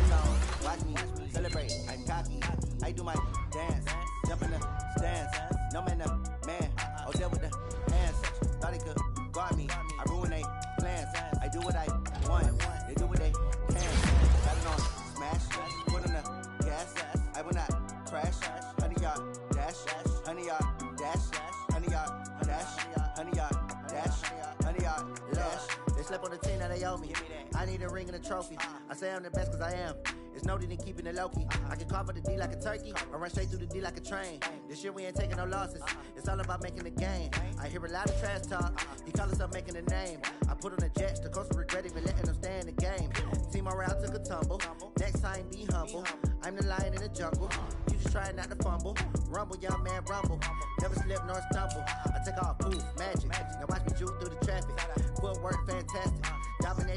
zone, watch me celebrate. I'm cocky, I do my dance, jump in the stands. No man, oh, deal with the hands. Thought he could guard me, I ruin they plans. I do what I want, they do what they can. Got it on smash, foot on the gas. I will not crash, honey, y'all dash, honey, y'all dash, honey, y'all dash, honey, y'all dash, honey, y'all dash. They slept on the team that they owe me. I need a ring and a trophy. I say I'm the best cause I am. It's no need in keeping it low-key. I can carve up the D like a turkey or run straight through the D like a train. This year we ain't taking no losses. It's all about making the game. I hear a lot of trash talk. He call himself making a name. I put on the Jets. The coach will regret even letting them stay in the game. Team morale took a tumble. Next time be humble. I'm the lion in the jungle. You just try not to fumble. Rumble, young man, rumble. Never slip nor stumble. I take off, poof, magic. Now watch me juke through the traffic. Footwork fantastic. Dominate